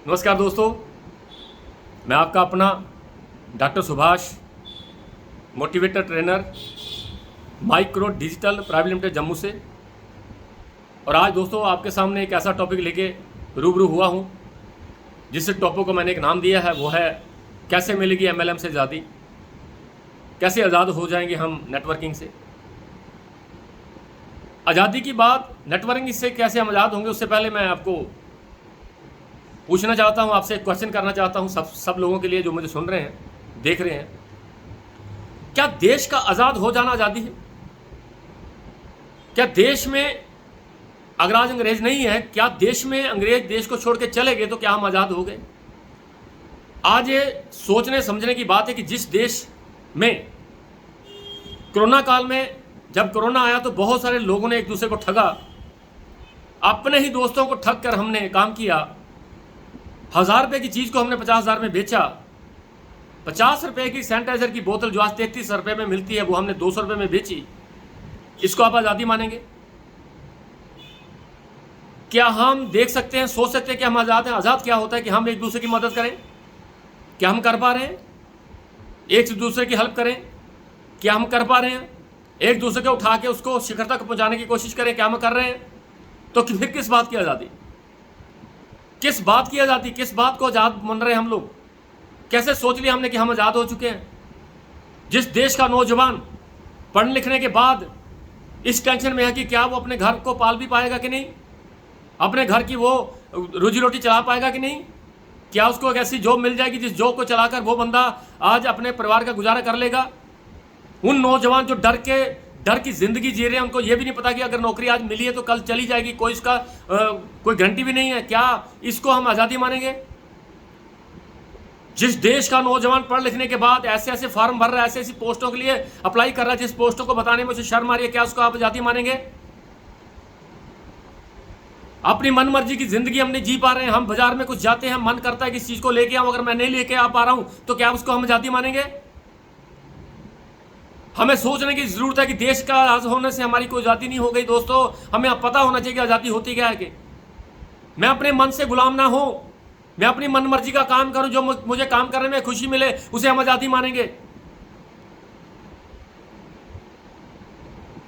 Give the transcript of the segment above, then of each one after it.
नमस्कार दोस्तों, मैं आपका अपना doctor Subhash, motivator trainer, micro digital private limited Jammu से। और आज दोस्तों आपके सामने एक ऐसा टॉपिक लेके रूबरू हुआ हूँ जिस टॉपिक को मैंने एक नाम दिया है, वो है कैसे मिलेगी एमएलएम से आज़ादी, कैसे आज़ाद हो जाएंगे हम नेटवर्किंग से। आज़ादी की बात, नेटवर्किंग से कैसे हम आज़ाद होंगे, उससे पहले मैं आपको पूछना चाहता हूं, आपसे एक क्वेश्चन करना चाहता हूं सब लोगों के लिए जो मुझे सुन रहे हैं, देख रहे हैं। क्या देश का आज़ाद हो जाना आज़ादी है? क्या देश में अगर आज अंग्रेज नहीं है, क्या देश में अंग्रेज देश को छोड़ के चले गए तो क्या हम आज़ाद हो गए? आज ये सोचने समझने की बात है कि जिस देश में कोरोना काल में जब कोरोना आया तो बहुत सारे लोगों ने एक दूसरे को ठगा, अपने ही दोस्तों को ठग कर हमने काम किया। 1000 रुपये की चीज़ को हमने 50,000 में बेचा। 50 रुपये की सैनिटाइजर की बोतल जो आज 33 रुपये में मिलती है वो हमने 200 रुपये में बेची। इसको आप आज़ादी मानेंगे? क्या हम देख सकते हैं, सोच सकते हैं कि हम आज़ाद हैं? आज़ाद क्या होता है कि हम एक दूसरे की मदद करें। क्या हम कर पा रहे हैं? एक दूसरे की हेल्प करें। क्या हम कर पा रहे हैं? एक दूसरे को उठा के उसको शिखर तक पहुंचाने की कोशिश करें। क्या हम कर रहे हैं? तो फिर किस बात की आज़ादी, किस बात की आज़ादी, किस बात को आज़ाद मान रहे हैं हम लोग? कैसे सोच लिया हमने कि हम आज़ाद हो चुके हैं? जिस देश का नौजवान पढ़ने लिखने के बाद इस टेंशन में है कि क्या वो अपने घर को पाल भी पाएगा कि नहीं, अपने घर की वो रोजी रोटी चला पाएगा कि नहीं, क्या उसको एक ऐसी जॉब मिल जाएगी जिस जॉब को चलाकर वो बंदा आज अपने परिवार का गुजारा कर लेगा। उन नौजवान जो डर की जिंदगी जी रहे हैं, उनको ये भी नहीं पता कि अगर नौकरी आज मिली है तो कल चली जाएगी, कोई इसका कोई गारंटी भी नहीं है। क्या इसको हम आज़ादी मानेंगे? जिस देश का नौजवान पढ़ लिखने के बाद ऐसे ऐसे फॉर्म भर रहा है, ऐसी ऐसी पोस्टों के लिए अप्लाई कर रहा है जिस पोस्टों को बताने में उसे शर्म आ रही है, क्या उसको आप आज़ादी मानेंगे? अपनी मन मर्जी की जिंदगी हम नहीं जी पा रहे हैं। हम बाजार में कुछ जाते हैं, मन करता है कि इस चीज को लेके आऊं, अगर मैं नहीं लेके आ पा रहा हूं तो क्या उसको हम आज़ादी मानेंगे? हमें सोचने की जरूरत है कि देश का आज़ाद होने से हमारी कोई आज़ादी नहीं हो गई। दोस्तों, हमें पता होना चाहिए कि आज़ादी होती क्या है। कि मैं अपने मन से गुलाम ना हो, मैं अपनी मन मर्जी का काम करूं, जो मुझे काम करने में खुशी मिले उसे हम आज़ादी मानेंगे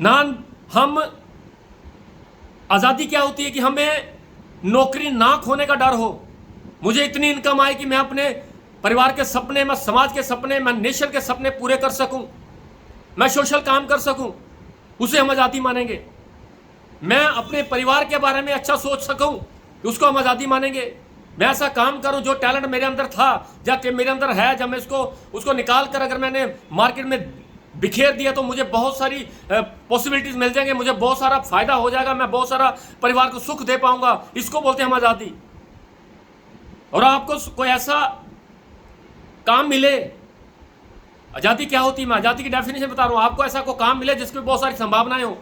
ना। हम आज़ादी क्या होती है कि हमें नौकरी ना खोने का डर हो, मुझे इतनी इनकम आए कि मैं अपने परिवार के सपने, मैं समाज के सपने, मैं नेशन के सपने पूरे कर सकूं, मैं सोशल काम कर सकूं, उसे हम आज़ादी मानेंगे। मैं अपने परिवार के बारे में अच्छा सोच सकूं, उसको हम आज़ादी मानेंगे। मैं ऐसा काम करूं जो टैलेंट मेरे अंदर था, जब मेरे अंदर है, जब मैं उसको निकाल कर अगर मैंने मार्केट में बिखेर दिया तो मुझे बहुत सारी पॉसिबिलिटीज मिल जाएंगे, मुझे बहुत सारा फायदा हो जाएगा, मैं बहुत सारा परिवार को सुख दे पाऊंगा। इसको बोलते हैं हम आज़ादी। और आपको कोई ऐसा काम मिले, आज़ादी क्या होती है, मैं आज़ादी की डेफिनेशन बता रहा हूं। आपको ऐसा कोई काम मिले जिसमें बहुत सारी संभावनाएं हो,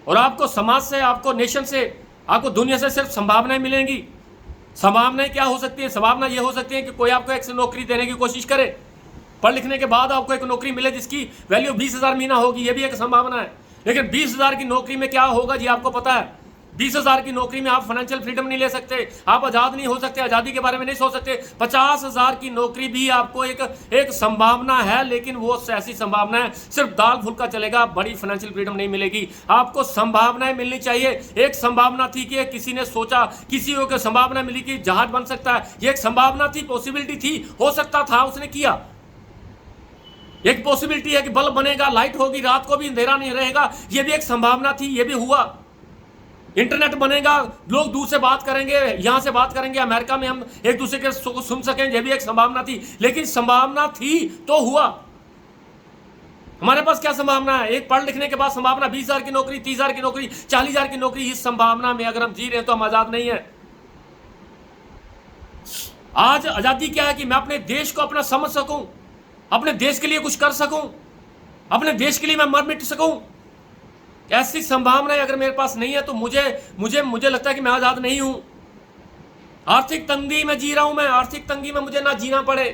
और आपको समाज से, आपको नेशन से, आपको दुनिया से सिर्फ संभावनाएं मिलेंगी। संभावनाएं क्या हो सकती है? संभावना ये हो सकती है कि कोई आपको एक नौकरी देने की कोशिश करे, पढ़ लिखने के बाद आपको एक नौकरी मिले जिसकी वैल्यू 20,000 महीना होगी, ये भी एक संभावना है। लेकिन 20,000 की नौकरी में क्या होगा जी, आपको पता है? 20,000 की नौकरी में आप फाइनेंशियल फ्रीडम नहीं ले सकते, आप आज़ाद नहीं हो सकते, आज़ादी के बारे में नहीं सोच सकते। 50,000 की नौकरी भी आपको एक संभावना है, लेकिन वो ऐसी संभावना है सिर्फ दाल फुल्का चलेगा, बड़ी फाइनेंशियल फ्रीडम नहीं मिलेगी। आपको संभावनाएं मिलनी चाहिए। एक संभावना थी कि किसी ने सोचा, किसी को संभावना मिली कि जहाज बन सकता है, ये एक संभावना थी, पॉसिबिलिटी थी, हो सकता था, उसने किया। एक पॉसिबिलिटी है कि बल्ब बनेगा, लाइट होगी, रात को भी अंधेरा नहीं रहेगा, ये भी एक संभावना थी, ये भी हुआ। इंटरनेट बनेगा, लोग दूर से बात करेंगे, यहां से बात करेंगे, अमेरिका में हम एक दूसरे के सुन सकें, ये भी एक संभावना थी। लेकिन संभावना थी तो हुआ। हमारे पास क्या संभावना है? एक पढ़ लिखने के बाद संभावना 20,000 की नौकरी, 30,000 की नौकरी, 40,000 की नौकरी। इस संभावना में अगर हम जी रहे हैं तो हम आज़ाद नहीं है। आज आज़ादी क्या है कि मैं अपने देश को अपना समझ सकूं, अपने देश के लिए कुछ कर सकूं, अपने देश के लिए मैं मर मिट सकूं। ऐसी संभावनाएं अगर मेरे पास नहीं है तो मुझे लगता है कि मैं आज़ाद नहीं हूं। आर्थिक तंगी में जी रहा हूं मैं, आर्थिक तंगी में मुझे ना जीना पड़े,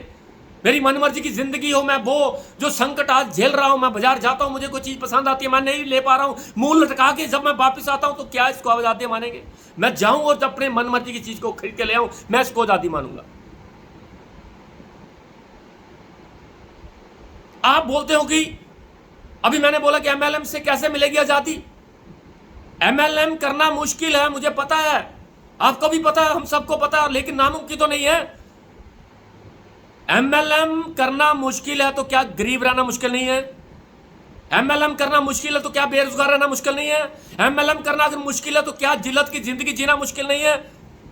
मेरी मनमर्जी की जिंदगी हो, मैं वो जो संकट आज झेल रहा हूं, मैं बाजार जाता हूं, मुझे कोई चीज पसंद आती है, मैं नहीं ले पा रहा हूं, मुंह लटका के जब मैं वापस आता हूं तो क्या इसको आजादी मानेंगे? मैं जाऊं और जब अपने मनमर्जी की चीज को खरीद के ले आऊं, मैं इसको आजादी मानूंगा? आप बोलते हो कि अभी मैंने बोला कि एमएलएम से कैसे मिलेगी आजादी। एमएलएम करना मुश्किल है, मुझे पता है, आपको भी पता है, हम सबको पता है, लेकिन नामुमकिन तो नहीं है। एमएलएम करना मुश्किल है तो क्या गरीब रहना मुश्किल नहीं है? एमएलएम करना मुश्किल है तो क्या बेरोजगार रहना मुश्किल नहीं है? एमएलएम करना अगर मुश्किल है तो क्या जिल्लत की जिंदगी जीना मुश्किल नहीं है?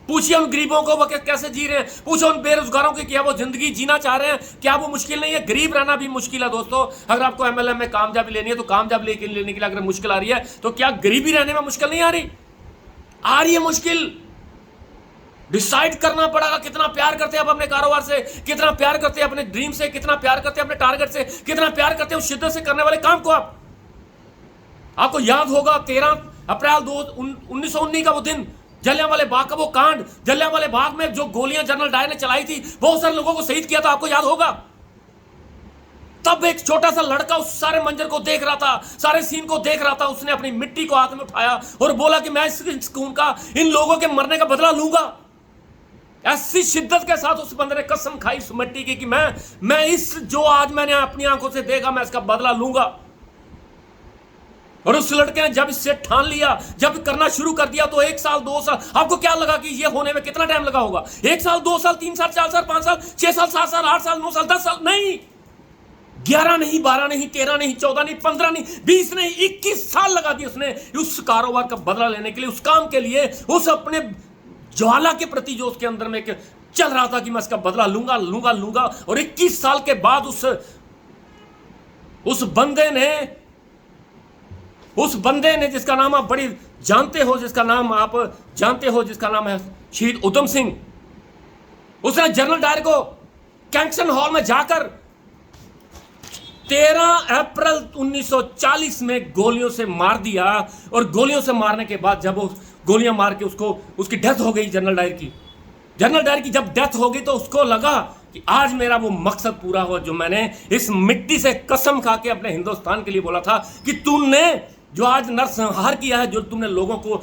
पूछिए उन गरीबों को वो कैसे जी रहे हैं, पूछो उन बेरोजगारों की क्या वो जिंदगी जीना चाह रहे हैं, क्या वो मुश्किल नहीं है? गरीब रहना भी मुश्किल है दोस्तों। अगर आपको एमएलएम में कामयाबी लेनी है तो कामयाबी लेने के लिए अगर मुश्किल आ रही है तो क्या गरीबी रहने में मुश्किल नहीं आ रही? आ रही है मुश्किल। डिसाइड करना पड़ेगा कितना प्यार करते हैं आप अपने कारोबार से, कितना प्यार करते हैं अपने ड्रीम से, कितना प्यार करते हैं अपने टारगेट से, कितना प्यार करते हैं उस शिद्दत से करने वाले काम को। आपको याद होगा 13 अप्रैल 1919 का वो दिन, जलियांवाले बाग का वो कांड, जलियांवाले बाग में जो गोलियां जनरल डायर ने चलाई थी, बहुत सारे लोगों को शहीद किया था, आपको याद होगा। तब एक छोटा सा लड़का उस सारे मंजर को देख रहा था, सारे सीन को देख रहा था, उसने अपनी मिट्टी को हाथ में उठाया और बोला कि मैं इस खून का, इन लोगों के मरने का बदला लूंगा। ऐसी शिद्दत के साथ उस बंदे ने कसम खाई उस मिट्टी की कि मैं इस जो आज मैंने अपनी आंखों से देखा, मैं इसका बदला लूंगा। और उस लड़के ने जब इससे ठान लिया, जब करना शुरू कर दिया, तो 1 साल 2 साल, आपको क्या लगा कि ये होने में कितना टाइम लगा होगा? 1 साल 2 साल 3 साल 4 साल 5 साल 6 साल 7 साल 8 साल 9 साल 10 साल नहीं, 11 नहीं 12 नहीं 13 नहीं 14 नहीं 15 नहीं 20 नहीं 21 साल लगा दिए उसने उस कारोबार का बदला लेने के लिए, उस काम के लिए, उस अपने ज्वाला के प्रति जो उसके अंदर में चल रहा था कि मैं इसका बदला लूंगा लूंगा लूंगा। और 21 साल के बाद उस बंदे ने जिसका नाम आप बड़ी जानते हो, जिसका नाम है शहीद उधम सिंह, उसने जनरल डायर को कैंक्सन हॉल में जाकर 13 अप्रैल 1940 में गोलियों से मार दिया। और गोलियों से मारने के बाद जब वो गोलियां मार के उसकी डेथ हो गई, जनरल डायर की जब डेथ हो गई तो उसको लगा कि आज मेरा वो मकसद पूरा हुआ जो मैंने इस मिट्टी से कसम खा के अपने हिंदुस्तान के लिए बोला था कि तुमने जो आज नरसंहार किया है, जो तुमने लोगों को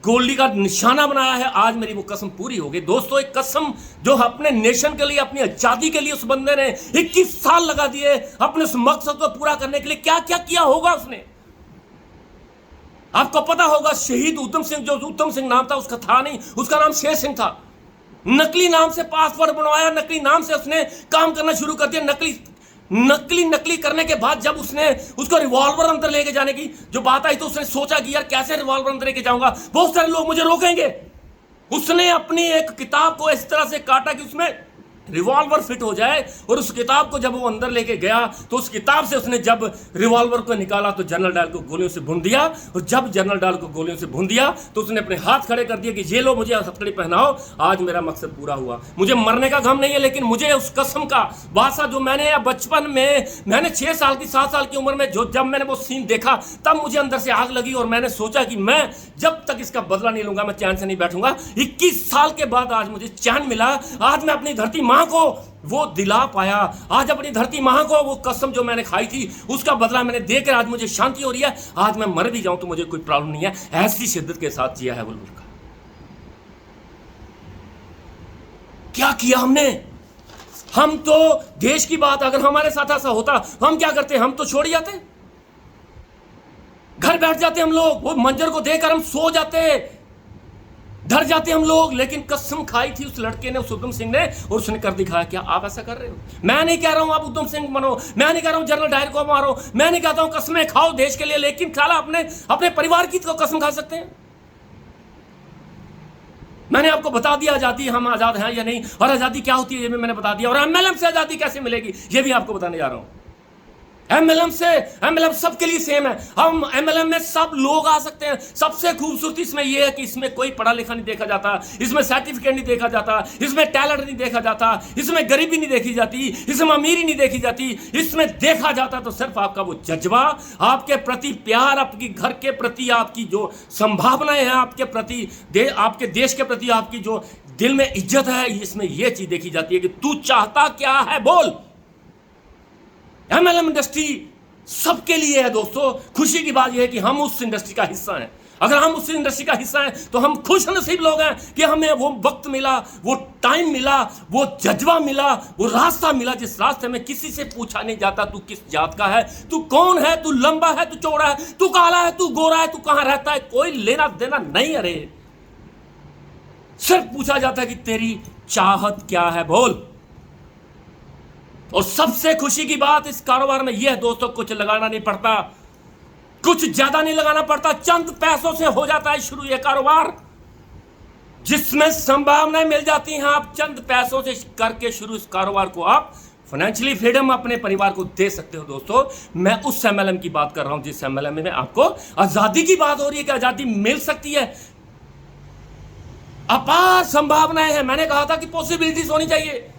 गोली का निशाना बनाया है, आज मेरी वो कसम पूरी हो गई। दोस्तों, एक कसम जो अपने नेशन के लिए, अपनी आजादी के लिए उस बंदे ने 21 साल लगा दिए अपने उस मकसद को पूरा करने के लिए। क्या क्या किया होगा उसने, आपको पता होगा। शहीद उधम सिंह, जो उधम सिंह नाम था उसका था नहीं, उसका नाम शेर सिंह था। नकली नाम से पासपोर्ट बनवाया, नकली नाम से उसने काम करना शुरू कर दिया। नकली करने के बाद जब उसने उसको रिवॉल्वर अंदर लेके जाने की जो बात आई तो उसने सोचा कि यार कैसे रिवॉल्वर अंदर लेके जाऊंगा, बहुत सारे लोग मुझे रोकेंगे। उसने अपनी एक किताब को इस तरह से काटा कि उसमें रिवॉल्वर फिट हो जाए। और उस किताब को जब वो अंदर लेके गया तो उस किताब से उसने जब रिवॉल्वर को निकाला तो जनरल डायर को गोलियों से भून दिया। और जब जनरल डायर को गोलियों से भून दिया तो उसने अपने हाथ खड़े कर दिए कि ये लो, मुझे हथकड़ी पहनाओ, आज मेरा मकसद पूरा हुआ। मुझे मरने का गम नहीं है, लेकिन मुझे उस कसम का वासा जो मैंने बचपन में, मैंने 6 साल की 7 साल की उम्र में जब मैंने वो सीन देखा, तब मुझे अंदर से आग लगी और मैंने सोचा कि मैं जब तक इसका बदला नहीं लूंगा मैं चैन से नहीं बैठूंगा। 21 साल के बाद आज मुझे चैन मिला। आज मैं अपनी धरती मां को वो दिला पाया। आज अपनी धरती मां को वो कसम जो मैंने खाई थी उसका बदला मैंने देकर आज मुझे शांति हो रही है। आज मैं मर भी जाऊं तो मुझे कोई प्रॉब्लम नहीं है। ऐसी शिद्दत के साथ जिया है बुलबुल का। क्या किया हमने? हम तो देश की बात, अगर हमारे साथ ऐसा होता हम क्या करते? हम तो छोड़ जाते, घर बैठ जाते हम लोग, वो मंजर को देखकर हम सो जाते, डर जाते हम लोग। लेकिन कसम खाई थी उस लड़के ने, उस उधम सिंह ने, और उसने कर दिखाया। क्या आप ऐसा कर रहे हो? मैं नहीं कह रहा हूं आप उधम सिंह बनो, मैं नहीं कह रहा हूं जनरल डायर को मारो, मैं नहीं कहता हूं कसमें खाओ देश के लिए, लेकिन साला अपने परिवार की तो कसम खा सकते हैं। मैंने आपको बता दिया आजादी, हम आजाद हैं या नहीं, और आजादी क्या होती है ये भी मैंने बता दिया, और एमएलएम से आजादी कैसे मिलेगी ये भी आपको बताने जा रहा हूं। एमएलएम सबके लिए सेम है। हम एमएलएम में सब लोग आ सकते हैं। सबसे खूबसूरती इसमें यह है कि इसमें कोई पढ़ा लिखा नहीं देखा जाता, इसमें सर्टिफिकेट नहीं देखा जाता, इसमें टैलेंट नहीं देखा जाता, इसमें गरीबी नहीं देखी जाती, इसमें अमीरी नहीं देखी जाती। इसमें देखा जाता तो सिर्फ आपका वो जज्बा, आपके प्रति प्यार, आपकी घर के प्रति आपकी जो संभावनाएं हैं, आपके प्रति आपके देश के प्रति आपकी जो दिल में इज्जत है, इसमें यह चीज देखी जाती है कि तू चाहता क्या है बोल। एमएलएम इंडस्ट्री सबके लिए है दोस्तों। खुशी की बात यह है कि हम उस इंडस्ट्री का हिस्सा हैं। अगर हम उस इंडस्ट्री का हिस्सा हैं तो हम खुश नसीब लोग हैं कि हमें वो वक्त मिला, वो टाइम मिला, वो जज्बा मिला, वो रास्ता मिला जिस रास्ते में किसी से पूछा नहीं जाता तू किस जात का है, तू कौन है, तू लंबा है, तू चौड़ा है, तू काला है, तू गोरा है, तू कहां रहता है, कोई लेना देना नहीं। अरे सिर्फ पूछा जाता है कि तेरी चाहत क्या है बोल। और सबसे खुशी की बात इस कारोबार में यह है दोस्तों, कुछ लगाना नहीं पड़ता, कुछ ज्यादा नहीं लगाना पड़ता, चंद पैसों से हो जाता है शुरू ये कारोबार, जिसमें संभावनाएं मिल जाती हैं। आप चंद पैसों से करके शुरू इस कारोबार को आप फाइनेंशियली फ्रीडम अपने परिवार को दे सकते हो दोस्तों। मैं उस एमएलएम की बात कर रहा हूं जिस एमएलएम में आपको आजादी की बात हो रही है कि आजादी मिल सकती है, अपार संभावनाएं हैं। मैंने कहा था कि पॉसिबिलिटीज होनी चाहिए,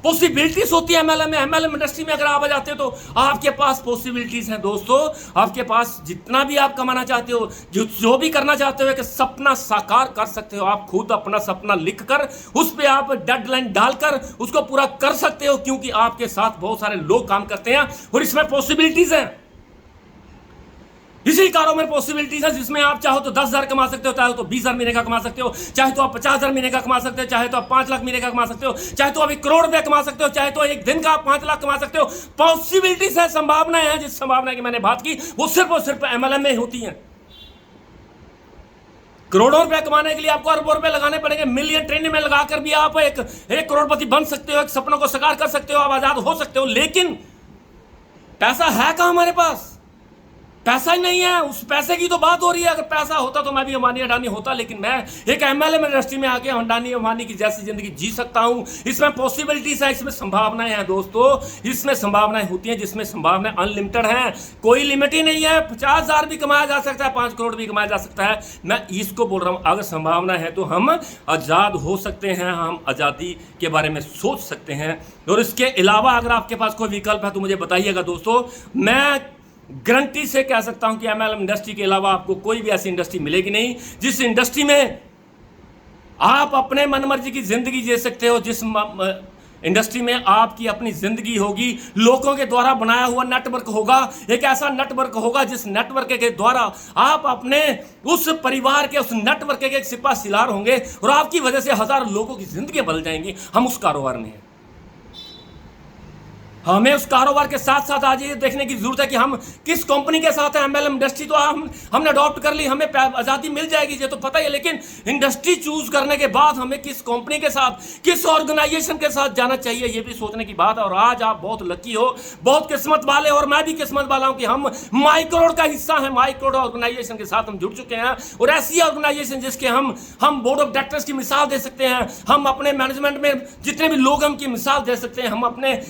पॉसिबिलिटीज होती है एमएलएम में। एमएलएम इंडस्ट्री में अगर आप आ जाते हो तो आपके पास पॉसिबिलिटीज हैं दोस्तों। आपके पास जितना भी आप कमाना चाहते हो, जो भी करना चाहते हो, कि सपना साकार कर सकते हो। आप खुद अपना सपना लिखकर उस पर आप डेडलाइन डालकर उसको पूरा कर सकते हो, क्योंकि आपके साथ बहुत सारे लोग काम करते हैं और इसमें पॉसिबिलिटीज हैं। इसी कारोबार में पॉसिबिलिटीज है जिसमें आप चाहो तो 10,000 कमा सकते हो, चाहे तो 20,000 महीने का कमा सकते हो, चाहे तो आप 50,000 महीने का कमा सकते हो, चाहे तो आप 5 लाख महीने का कमा सकते हो, चाहे तो आप 1 करोड़ रुपया कमा सकते हो, चाहे तो एक दिन का आप 5 लाख कमा सकते हो। पॉसिबिलिटीज है, संभावनाएं हैं। जिस संभावना की मैंने बात की वो सिर्फ और सिर्फ एमएलएम में होती है। करोड़ों रुपए कमाने के लिए आपको अरबों रुपए लगाने पड़ेंगे। मिलियन ट्रेनिंग में लगाकर भी आप एक करोड़पति बन सकते हो, एक सपनों को साकार कर सकते हो, आप आजाद हो सकते हो। लेकिन पैसा है कहां हमारे पास? पैसा ही नहीं है। उस पैसे की तो बात हो रही है। अगर पैसा होता तो मैं भी अंबानी अडानी होता, लेकिन मैं एक एमएलएम इंडस्ट्री में आके अंबानी की जैसी जिंदगी जी सकता हूं। इसमें पॉसिबिलिटीज है, इसमें संभावनाएं हैं दोस्तों। इसमें संभावनाएं होती हैं जिसमें संभावनाएं अनलिमिटेड हैं, कोई लिमिट ही नहीं है। 50,000 भी कमाया जा सकता है, 5 करोड़ भी कमाया जा सकता है। मैं इसको बोल रहा हूं, अगर संभावना है तो हम आजाद हो सकते हैं, हम आजादी के बारे में सोच सकते हैं। और इसके अलावा अगर आपके पास कोई विकल्प है तो मुझे बताइएगा दोस्तों। मैं गारंटी से कह सकता हूं कि एमएलएम इंडस्ट्री के अलावा आपको कोई भी ऐसी इंडस्ट्री मिलेगी नहीं जिस इंडस्ट्री में आप अपने मनमर्जी की जिंदगी जी सकते हो, जिस इंडस्ट्री में आपकी अपनी जिंदगी होगी, लोगों के द्वारा बनाया हुआ नेटवर्क होगा, एक ऐसा नेटवर्क होगा जिस नेटवर्क के द्वारा आप अपने उस परिवार के उस नेटवर्क के एक सिपा सिलार होंगे और आपकी वजह से हजारों लोगों की जिंदगी बदल जाएंगी। हम उस कारोबार में हैं। हमें उस कारोबार के साथ साथ आज ये देखने की जरूरत है कि हम किस कंपनी के साथ हैं। एमएलएम इंडस्ट्री तो हमने अडॉप्ट कर ली, हमें आजादी मिल जाएगी, ये तो पता ही है। लेकिन इंडस्ट्री चूज करने के बाद हमें किस कंपनी के साथ, किस ऑर्गेनाइजेशन के साथ जाना चाहिए, ये भी सोचने की बात है। और आज आप बहुत लकी हो, बहुत किस्मत वाले, और मैं भी किस्मत वाला हूं कि हम माइक्रोड का हिस्सा हैं। माइक्रोड ऑर्गेनाइजेशन के साथ हम जुड़ चुके हैं, और ऐसी ऑर्गेनाइजेशन जिसके हम बोर्ड ऑफ डायरेक्टर्स की मिसाल दे सकते हैं, हम अपने मैनेजमेंट में जितने भी लोग हैं उनकी मिसाल दे सकते हैं, हम अपने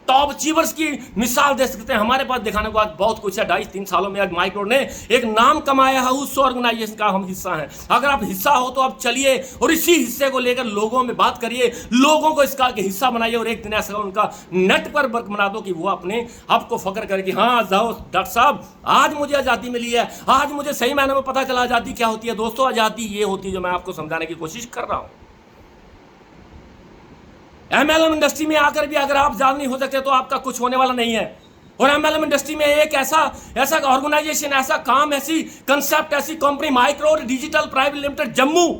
टॉप अचीवर्स की मिसाल दे सकते हैं। हमारे पास दिखाने को आज बहुत कुछ है। 2.5-3 सालों में आज माइक्रोड ने एक नाम कमाया है, उस ऑर्गेनाइजेशन का हम हिस्सा हैं। अगर आप हिस्सा हो तो आप चलिए और इसी हिस्से को लेकर लोगों में बात करिए, लोगों को इसका हिस्सा बनाइए, और एक दिन ऐसा उनका नेटवर्क बना दो कि वो अपने आपको फख्र करे कि हाँ जाओ डॉक्टर साहब, आज मुझे आज़ादी मिली है, आज मुझे सही मायने में पता चला आज़ादी क्या होती है। दोस्तों, आज़ादी ये होती है जो मैं आपको समझाने की कोशिश कर रहा हूँ। एमएलएम इंडस्ट्री में आकर भी अगर आप आजाद नहीं हो सकते तो आपका कुछ होने वाला नहीं है। और एमएलएम इंडस्ट्री में एक ऐसा ऑर्गेनाइजेशन, ऐसा काम, ऐसी कंसेप्ट, ऐसी company Microd digital private limited Jammu,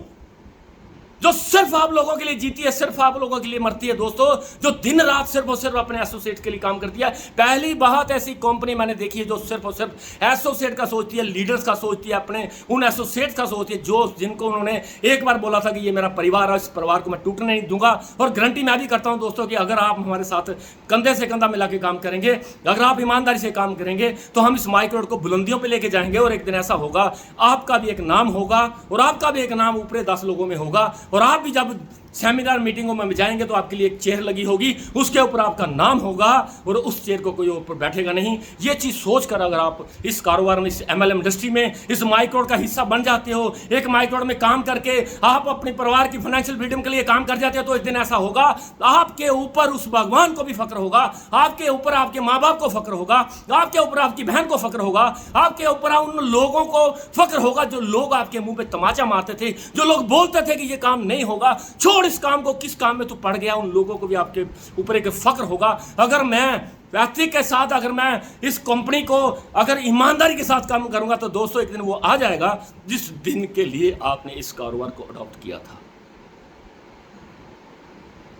जो सिर्फ आप लोगों के लिए जीती है, सिर्फ आप लोगों के लिए मरती है दोस्तों, जो दिन रात सिर्फ और सिर्फ अपने एसोसिएट के लिए काम करती है। पहली बात ऐसी कंपनी मैंने देखी है जो सिर्फ और सिर्फ एसोसिएट का सोचती है, लीडर्स का सोचती है, अपने उन एसोसिएट्स का सोचती है जो जिनको उन्होंने एक बार बोला था कि ये मेरा परिवार है, इस परिवार को मैं टूटने नहीं दूंगा। और गारंटी मैं भी करता हूं दोस्तों कि अगर आप हमारे साथ कंधे से कंधा मिला के काम करेंगे, अगर आप ईमानदारी से काम करेंगे, तो हम इस माइक्रोड को बुलंदियों पर लेके जाएंगे। और एक दिन ऐसा होगा, आपका भी एक नाम होगा, और आपका भी एक नाम ऊपरे 10 लोगों में होगा, और आप भी जब सेमिनार मीटिंगों में जाएंगे तो आपके लिए एक चेयर लगी होगी, उसके ऊपर आपका नाम होगा और उस चेयर को कोई ऊपर बैठेगा नहीं। ये चीज़ सोचकर अगर आप इस कारोबार में, इस MLM इंडस्ट्री में, इस माइक्रोड का हिस्सा बन जाते हो, एक माइक्रोड में काम करके आप अपने परिवार की फाइनेंशियल फ्रीडम के लिए काम कर जाते हो, तो एक दिन ऐसा होगा आपके ऊपर उस भगवान को भी फक्र होगा, आपके ऊपर आपके माँ बाप को फक्र होगा, आपके ऊपर आपकी बहन को फक्र होगा, आपके ऊपर उन लोगों को फक्र होगा जो लोग आपके मुंह पे तमाचा मारते थे, जो लोग बोलते थे कि ये काम नहीं होगा, छोड़ इस काम को, किस काम में तू पड़ गया। उन लोगों को भी आपके ऊपर एक फक्र होगा। अगर मैं व्यक्ति के साथ, अगर मैं इस कंपनी को अगर ईमानदारी के साथ काम करूंगा तो दोस्तों एक दिन वो आ जाएगा जिस दिन के लिए आपने इस कारोबार को अडॉप्ट किया था।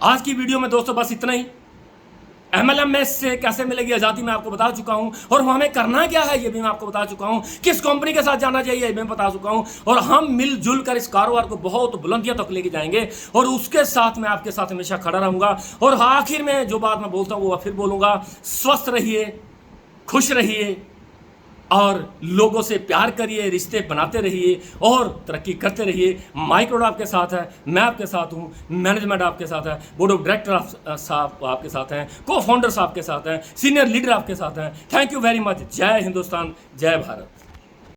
आज की वीडियो में दोस्तों बस इतना ही। MLM में से कैसे मिलेगी आज़ादी मैं आपको बता चुका हूं, और हमें करना क्या है ये भी मैं आपको बता चुका हूं, किस कंपनी के साथ जाना चाहिए ये भी मैं बता चुका हूं, और हम मिलजुल कर इस कारोबार को बहुत बुलंदियों तक लेके जाएंगे, और उसके साथ मैं आपके साथ हमेशा खड़ा रहूंगा। और आखिर में जो बात मैं बोलता हूं वो फिर बोलूंगा, स्वस्थ रहिए, खुश रहिए और लोगों से प्यार करिए, रिश्ते बनाते रहिए और तरक्की करते रहिए। माइक्रोड आपके साथ है, मैं आपके साथ हूँ, मैनेजमेंट आपके साथ है, बोर्ड ऑफ डायरेक्टर साहब आपके साथ हैं, को फाउंडर्स आपके साथ हैं, सीनियर लीडर आपके साथ हैं। Thank you very much. जय हिंदुस्तान, जय भारत।